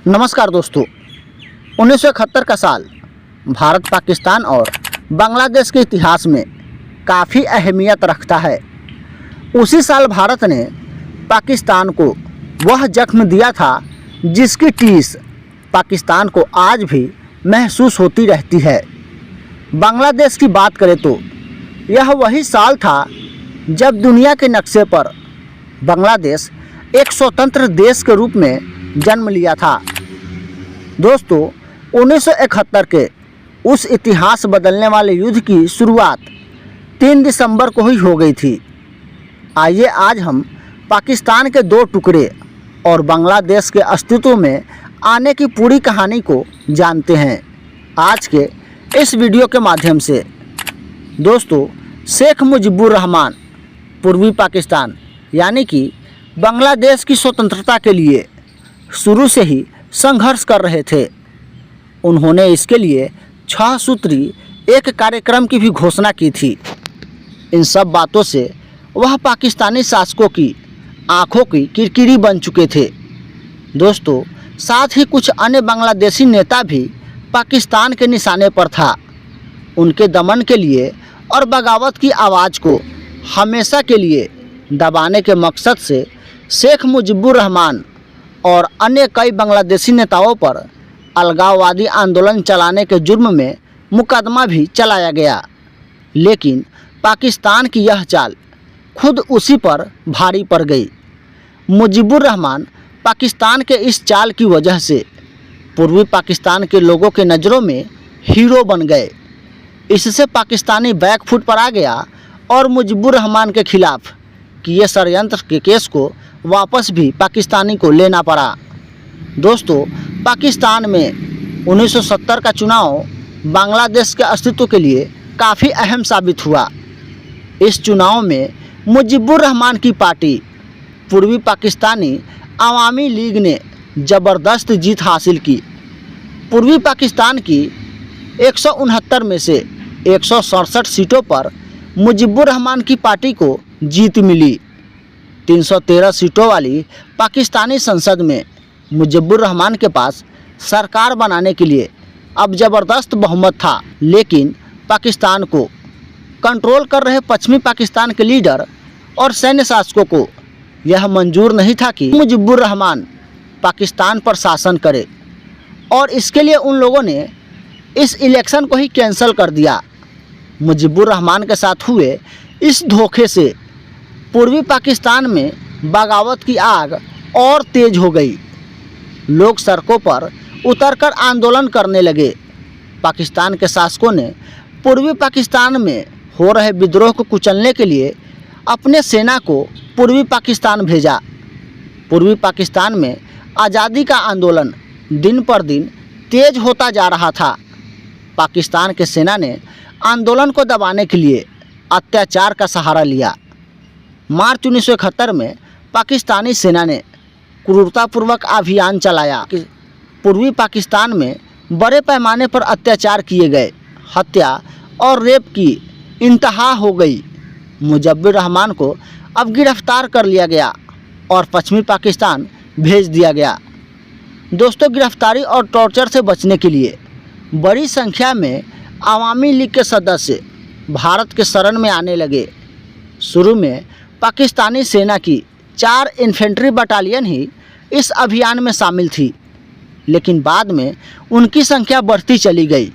नमस्कार दोस्तों, 1971 का साल भारत, पाकिस्तान और बांग्लादेश के इतिहास में काफ़ी अहमियत रखता है। उसी साल भारत ने पाकिस्तान को वह जख्म दिया था जिसकी टीस पाकिस्तान को आज भी महसूस होती रहती है। बांग्लादेश की बात करें तो यह वही साल था जब दुनिया के नक्शे पर बांग्लादेश एक स्वतंत्र देश के रूप में जन्म लिया था। दोस्तों, 1971 के उस इतिहास बदलने वाले युद्ध की शुरुआत 3 दिसंबर को ही हो गई थी। आइए आज हम पाकिस्तान के 2 टुकड़े और बांग्लादेश के अस्तित्व में आने की पूरी कहानी को जानते हैं आज के इस वीडियो के माध्यम से। दोस्तों, शेख मुजीबुर रहमान पूर्वी पाकिस्तान यानी कि बांग्लादेश की स्वतंत्रता के लिए शुरू से ही संघर्ष कर रहे थे। उन्होंने इसके लिए 6 सूत्री एक कार्यक्रम की भी घोषणा की थी। इन सब बातों से वह पाकिस्तानी शासकों की आंखों की किरकिरी बन चुके थे। दोस्तों, साथ ही कुछ अन्य बांग्लादेशी नेता भी पाकिस्तान के निशाने पर था। उनके दमन के लिए और बगावत की आवाज़ को हमेशा के लिए दबाने के मकसद से शेख मुजीबुर रहमान और अन्य कई बांग्लादेशी नेताओं पर अलगाववादी आंदोलन चलाने के जुर्म में मुकदमा भी चलाया गया। लेकिन पाकिस्तान की यह चाल खुद उसी पर भारी पड़ गई। मुजीबुर रहमान पाकिस्तान के इस चाल की वजह से पूर्वी पाकिस्तान के लोगों के नज़रों में हीरो बन गए। इससे पाकिस्तानी बैकफुट पर आ गया और मुजीबुर रहमान के खिलाफ किए षड्यंत्र के केस को वापस भी पाकिस्तानी को लेना पड़ा। दोस्तों, पाकिस्तान में 1970 का चुनाव बांग्लादेश के अस्तित्व के लिए काफ़ी अहम साबित हुआ। इस चुनाव में मुजीबुर रहमान की पार्टी पूर्वी पाकिस्तानी अवामी लीग ने ज़बरदस्त जीत हासिल की। पूर्वी पाकिस्तान की 169 में से 167 सीटों पर मुजीबुर रहमान की पार्टी को जीत मिली। 313 सीटों वाली पाकिस्तानी संसद में मुजीबुर रहमान के पास सरकार बनाने के लिए अब ज़बरदस्त बहुमत था। लेकिन पाकिस्तान को कंट्रोल कर रहे पश्चिमी पाकिस्तान के लीडर और सैन्य शासकों को यह मंजूर नहीं था कि मुजीबुर रहमान पाकिस्तान पर शासन करे, और इसके लिए उन लोगों ने इस इलेक्शन को ही कैंसिल कर दिया। मुजीबुर रहमान के साथ हुए इस धोखे से पूर्वी पाकिस्तान में बगावत की आग और तेज हो गई। लोग सड़कों पर उतरकर आंदोलन करने लगे। पाकिस्तान के शासकों ने पूर्वी पाकिस्तान में हो रहे विद्रोह को कुचलने के लिए अपने सेना को पूर्वी पाकिस्तान भेजा। पूर्वी पाकिस्तान में आज़ादी का आंदोलन दिन पर दिन तेज होता जा रहा था। पाकिस्तान के सेना ने आंदोलन को दबाने के लिए अत्याचार का सहारा लिया। मार्च 1971 में पाकिस्तानी सेना ने क्रूरतापूर्वक अभियान चलाया। पूर्वी पाकिस्तान में बड़े पैमाने पर अत्याचार किए गए, हत्या और रेप की इंतहा हो गई। मुजीबुर रहमान को अब गिरफ्तार कर लिया गया और पश्चिमी पाकिस्तान भेज दिया गया। दोस्तों, गिरफ्तारी और टॉर्चर से बचने के लिए बड़ी संख्या में अवामी लीग के सदस्य भारत के शरण में आने लगे। शुरू में पाकिस्तानी सेना की 4 इन्फेंट्री बटालियन ही इस अभियान में शामिल थी, लेकिन बाद में उनकी संख्या बढ़ती चली गई।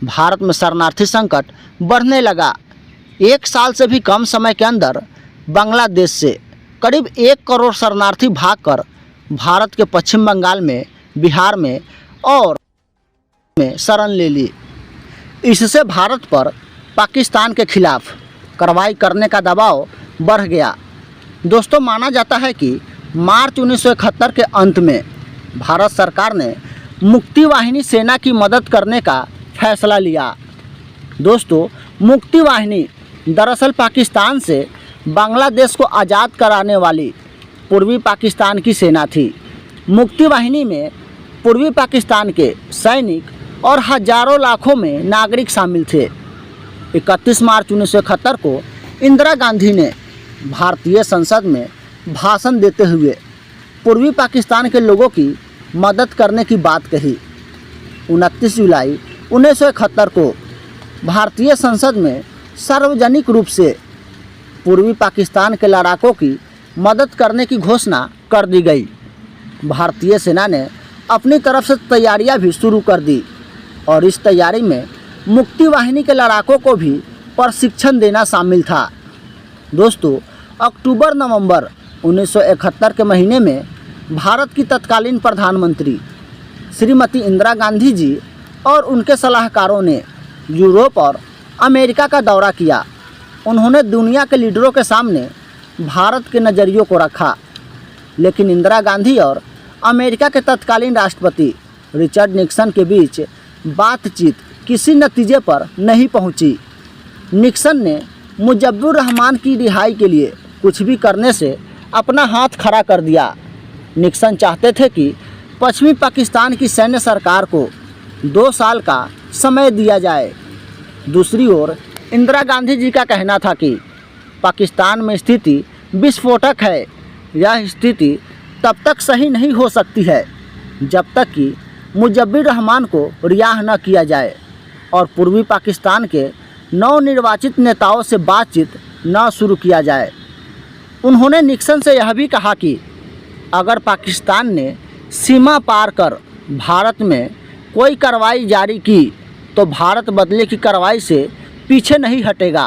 भारत में शरणार्थी संकट बढ़ने लगा। 1 साल से भी कम समय के अंदर बांग्लादेश से करीब 1 करोड़ शरणार्थी भागकर भारत के पश्चिम बंगाल में, बिहार में और में शरण ले ली। इससे भारत पर पाकिस्तान के खिलाफ कार्रवाई करने का दबाव बढ़ गया। दोस्तों, माना जाता है कि मार्च 1971 के अंत में भारत सरकार ने मुक्ति वाहिनी सेना की मदद करने का फैसला लिया। दोस्तों, मुक्ति वाहिनी दरअसल पाकिस्तान से बांग्लादेश को आज़ाद कराने वाली पूर्वी पाकिस्तान की सेना थी। मुक्ति वाहिनी में पूर्वी पाकिस्तान के सैनिक और हजारों लाखों में नागरिक शामिल थे। 31 मार्च 1971 को इंदिरा गांधी ने भारतीय संसद में भाषण देते हुए पूर्वी पाकिस्तान के लोगों की मदद करने की बात कही। 29 जुलाई 1971 को भारतीय संसद में सार्वजनिक रूप से पूर्वी पाकिस्तान के लड़ाकों की मदद करने की घोषणा कर दी गई। भारतीय सेना ने अपनी तरफ से तैयारियां भी शुरू कर दी और इस तैयारी में मुक्ति वाहिनी के लड़ाकों को भी प्रशिक्षण देना शामिल था। दोस्तों, अक्टूबर-नवंबर 1971 के महीने में भारत की तत्कालीन प्रधानमंत्री श्रीमती इंदिरा गांधी जी और उनके सलाहकारों ने यूरोप और अमेरिका का दौरा किया। उन्होंने दुनिया के लीडरों के सामने भारत के नज़रियों को रखा, लेकिन इंदिरा गांधी और अमेरिका के तत्कालीन राष्ट्रपति रिचर्ड निक्सन के बीच बातचीत किसी नतीजे पर नहीं पहुंची। निक्सन ने मुजफ्फर रहमान की रिहाई के लिए कुछ भी करने से अपना हाथ खड़ा कर दिया। निक्सन चाहते थे कि पश्चिमी पाकिस्तान की सैन्य सरकार को 2 साल का समय दिया जाए। दूसरी ओर इंदिरा गांधी जी का कहना था कि पाकिस्तान में स्थिति विस्फोटक है। यह स्थिति तब तक सही नहीं हो सकती है जब तक कि मुजफ्फर रहमान को रिहा न किया जाए और पूर्वी पाकिस्तान के नवनिर्वाचित नेताओं से बातचीत न शुरू किया जाए। उन्होंने निक्सन से यह भी कहा कि अगर पाकिस्तान ने सीमा पार कर भारत में कोई कार्रवाई जारी की तो भारत बदले की कार्रवाई से पीछे नहीं हटेगा।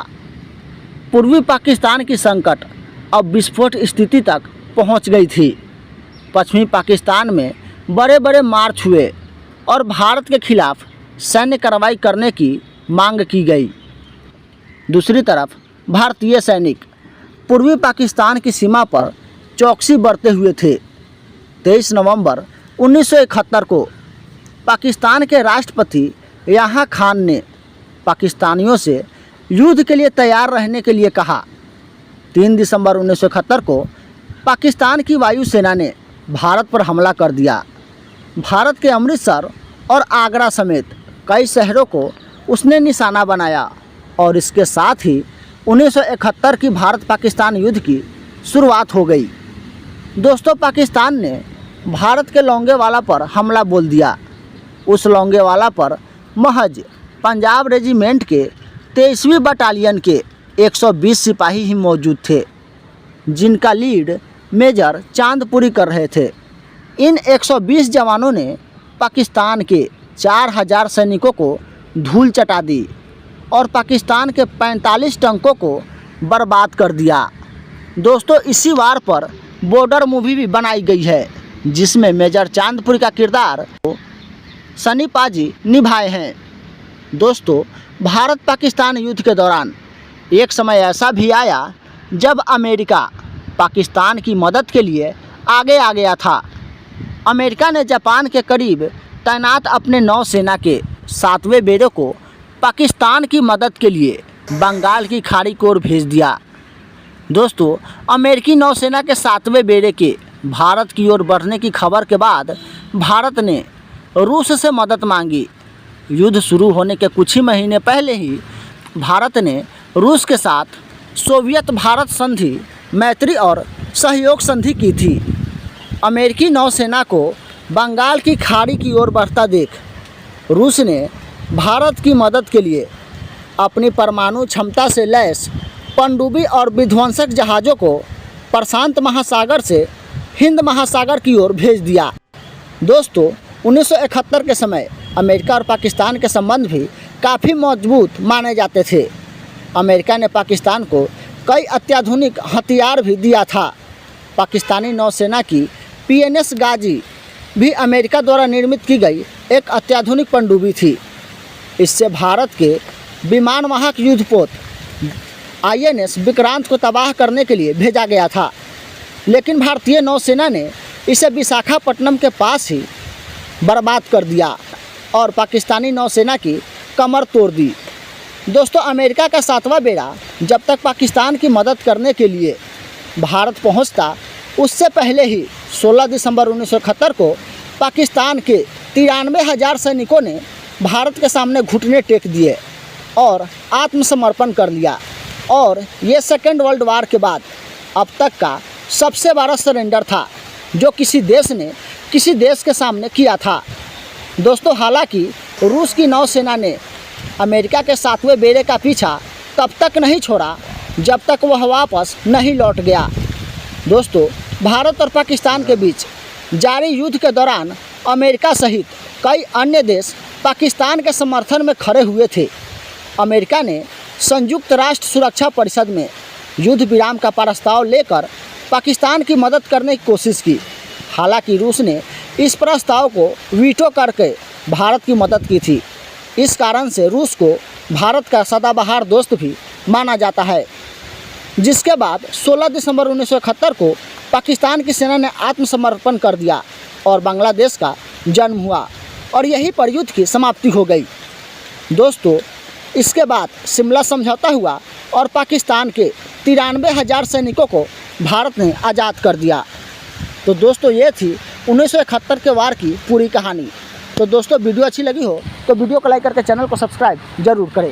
पूर्वी पाकिस्तान की संकट अब विस्फोट स्थिति तक पहुंच गई थी। पश्चिमी पाकिस्तान में बड़े बड़े मार्च हुए और भारत के खिलाफ सैन्य कार्रवाई करने की मांग की गई। दूसरी तरफ भारतीय सैनिक पूर्वी पाकिस्तान की सीमा पर चौकसी बरते हुए थे। 23 नवंबर 1971 को पाकिस्तान के राष्ट्रपति याहिया खान ने पाकिस्तानियों से युद्ध के लिए तैयार रहने के लिए कहा। 3 दिसंबर 1971 को पाकिस्तान की वायुसेना ने भारत पर हमला कर दिया। भारत के अमृतसर और आगरा समेत कई शहरों को उसने निशाना बनाया और इसके साथ ही 1971 की भारत पाकिस्तान युद्ध की शुरुआत हो गई। दोस्तों, पाकिस्तान ने भारत के लोंगेवाला पर हमला बोल दिया। उस लोंगेवाला पर महज पंजाब रेजिमेंट के 23वीं बटालियन के 120 सिपाही ही मौजूद थे, जिनका लीड मेजर चांदपुरी कर रहे थे। इन 120 जवानों ने पाकिस्तान के 4000 सैनिकों को धूल चटा दी और पाकिस्तान के 45 टैंकों को बर्बाद कर दिया। दोस्तों, इसी वार पर बॉर्डर मूवी भी बनाई गई है, जिसमें मेजर चांदपुरी का किरदार सनी पाजी निभाए हैं। दोस्तों, भारत पाकिस्तान युद्ध के दौरान एक समय ऐसा भी आया जब अमेरिका पाकिस्तान की मदद के लिए आगे आ गया था। अमेरिका ने जापान के करीब तैनात अपने नौसेना के 7वें बेड़े को पाकिस्तान की मदद के लिए बंगाल की खाड़ी की ओर भेज दिया। दोस्तों, अमेरिकी नौसेना के 7वें बेड़े के भारत की ओर बढ़ने की खबर के बाद भारत ने रूस से मदद मांगी। युद्ध शुरू होने के कुछ ही महीने पहले ही भारत ने रूस के साथ सोवियत भारत संधि, मैत्री और सहयोग संधि की थी। अमेरिकी नौसेना को बंगाल की खाड़ी की ओर बढ़ता देख रूस ने भारत की मदद के लिए अपनी परमाणु क्षमता से लैस पनडुब्बी और विध्वंसक जहाज़ों को प्रशांत महासागर से हिंद महासागर की ओर भेज दिया। दोस्तों, 1971 के समय अमेरिका और पाकिस्तान के संबंध भी काफ़ी मजबूत माने जाते थे। अमेरिका ने पाकिस्तान को कई अत्याधुनिक हथियार भी दिया था। पाकिस्तानी नौसेना की PNS गाजी भी अमेरिका द्वारा निर्मित की गई एक अत्याधुनिक पनडुब्बी थी। इससे भारत के विमान वाहक युद्धपोत INS विक्रांत को तबाह करने के लिए भेजा गया था, लेकिन भारतीय नौसेना ने इसे विशाखापट्टनम के पास ही बर्बाद कर दिया और पाकिस्तानी नौसेना की कमर तोड़ दी। दोस्तों, अमेरिका का 7वां बेड़ा जब तक पाकिस्तान की मदद करने के लिए भारत पहुंचता, उससे पहले ही 16 दिसंबर 1971 को पाकिस्तान के 93,000 सैनिकों ने भारत के सामने घुटने टेक दिए और आत्मसमर्पण कर लिया और ये सेकेंड वर्ल्ड वार के बाद अब तक का सबसे बड़ा सरेंडर था जो किसी देश ने किसी देश के सामने किया था। दोस्तों, हालांकि रूस की नौसेना ने अमेरिका के 7वें बेड़े का पीछा तब तक नहीं छोड़ा जब तक वह वापस नहीं लौट गया। दोस्तों, भारत और पाकिस्तान के बीच जारी युद्ध के दौरान अमेरिका सहित कई अन्य देश पाकिस्तान के समर्थन में खड़े हुए थे। अमेरिका ने संयुक्त राष्ट्र सुरक्षा परिषद में युद्ध विराम का प्रस्ताव लेकर पाकिस्तान की मदद करने की कोशिश की। हालांकि रूस ने इस प्रस्ताव को वीटो करके भारत की मदद की थी। इस कारण से रूस को भारत का सदाबहार दोस्त भी माना जाता है। जिसके बाद 16 दिसंबर 1971 को पाकिस्तान की सेना ने आत्मसमर्पण कर दिया और बांग्लादेश का जन्म हुआ और यहीं पर युद्ध की समाप्ति हो गई। दोस्तों, इसके बाद शिमला समझौता हुआ और पाकिस्तान के 93,000 सैनिकों को भारत ने आज़ाद कर दिया। तो दोस्तों, ये थी 1971 के वार की पूरी कहानी। तो दोस्तों, वीडियो अच्छी लगी हो तो वीडियो को लाइक करके चैनल को सब्सक्राइब जरूर करें।